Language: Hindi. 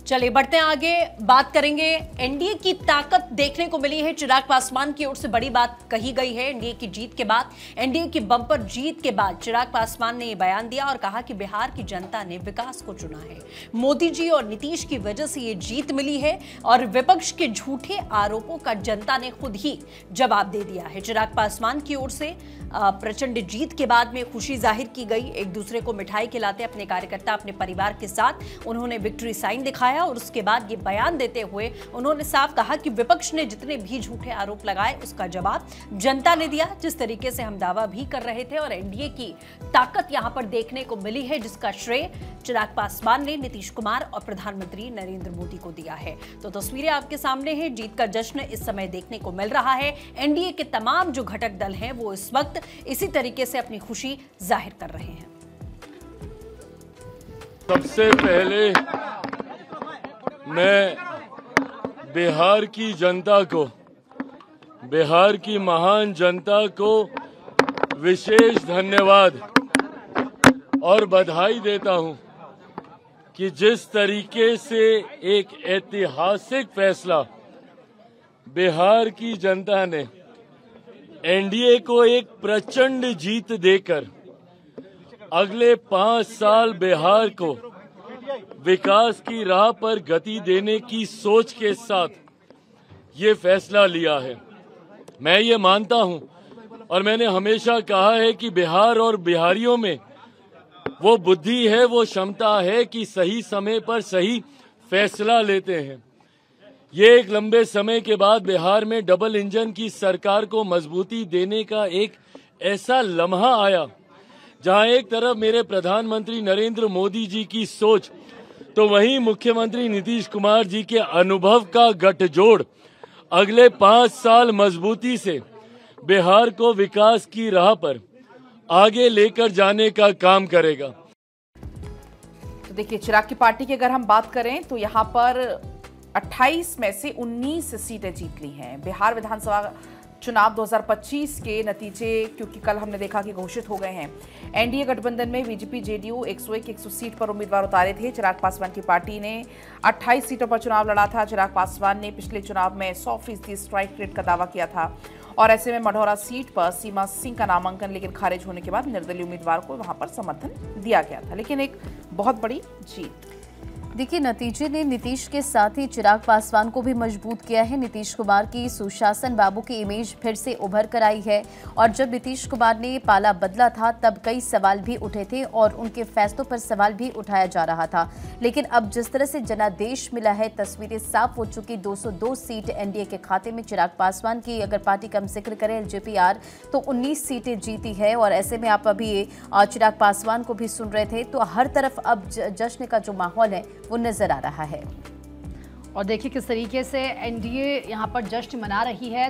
चलिए बढ़ते हैं आगे, बात करेंगे। एनडीए की ताकत देखने को मिली है। चिराग पासवान की ओर से बड़ी बात कही गई है एनडीए की जीत के बाद। एनडीए की बम्पर जीत के बाद चिराग पासवान ने यह बयान दिया और कहा कि बिहार की जनता ने विकास को चुना है। मोदी जी और नीतीश की वजह से ये जीत मिली है और विपक्ष के झूठे आरोपों का जनता ने खुद ही जवाब दे दिया है। चिराग पासवान की ओर से प्रचंड जीत के बाद में खुशी जाहिर की गई। एक दूसरे को मिठाई खिलाते अपने कार्यकर्ता अपने परिवार के साथ उन्होंने विक्ट्री साइन दिखाया और उसके बाद ये बयान देते हुए उन्होंने साफ कहा कि विपक्ष ने जितने भी झूठे आरोप लगाए उसका जवाब जनता ने दिया, जिस तरीके से हम दावा भी कर रहे थे। और एनडीए की ताकत यहां पर देखने को मिली है, जिसका श्रेय चिराग पासवान ने नीतीश कुमार और प्रधानमंत्री नरेंद्र मोदी को दिया है। तो तस्वीरें आपके सामने हैं। जीत का जश्न इस समय देखने को मिल रहा है। एनडीए के तमाम जो घटक दल हैं वो इस वक्त इसी तरीके से अपनी खुशी जाहिर कर रहे हैं। सबसे पहले मैं बिहार की जनता को, बिहार की महान जनता को विशेष धन्यवाद और बधाई देता हूं कि जिस तरीके से एक ऐतिहासिक फैसला बिहार की जनता ने एनडीए को एक प्रचंड जीत देकर अगले 5 साल बिहार को विकास की राह पर गति देने की सोच के साथ ये फैसला लिया है। मैं ये मानता हूं और मैंने हमेशा कहा है कि बिहार और बिहारियों में वो बुद्धि है, वो क्षमता है कि सही समय पर सही फैसला लेते हैं। ये एक लंबे समय के बाद बिहार में डबल इंजन की सरकार को मजबूती देने का एक ऐसा लम्हा आया जहां एक तरफ मेरे प्रधानमंत्री नरेंद्र मोदी जी की सोच तो वहीं मुख्यमंत्री नीतीश कुमार जी के अनुभव का गठजोड़ अगले 5 साल मजबूती से बिहार को विकास की राह पर आगे लेकर जाने का काम करेगा। तो देखिए, चिराग की पार्टी की अगर हम बात करें तो यहाँ पर 28 में से 19 सीटें जीत ली हैं। बिहार विधानसभा चुनाव 2025 के नतीजे क्योंकि कल हमने देखा कि घोषित हो गए हैं। एनडीए गठबंधन में बीजेपी जेडीयू 101 सीट पर उम्मीदवार उतारे थे। चिराग पासवान की पार्टी ने 28 सीटों पर चुनाव लड़ा था। चिराग पासवान ने पिछले चुनाव में 100% स्ट्राइक रेट का दावा किया था और ऐसे में मढ़ौरा सीट पर सीमा सिंह का नामांकन लेकिन खारिज होने के बाद निर्दलीय उम्मीदवार को वहां पर समर्थन दिया गया था। लेकिन एक बहुत बड़ी जीत। देखिए, नतीजे ने नीतीश के साथ ही चिराग पासवान को भी मजबूत किया है। नीतीश कुमार की सुशासन बाबू की इमेज फिर से उभर कर आई है और जब नीतीश कुमार ने पाला बदला था तब कई सवाल भी उठे थे और उनके फैसलों पर सवाल भी उठाया जा रहा था। लेकिन अब जिस तरह से जनादेश मिला है, तस्वीरें साफ हो चुकी। 202 सीट एनडीए के खाते में। चिराग पासवान की अगर पार्टी का हम जिक्र करें एलजेपीआर तो 19 सीटें जीती है और ऐसे में आप अभी चिराग पासवान को भी सुन रहे थे तो हर तरफ अब जश्न का जो माहौल है वो नजर आ रहा है। और देखिए किस तरीके से एनडीए यहां पर जश्न मना रही है।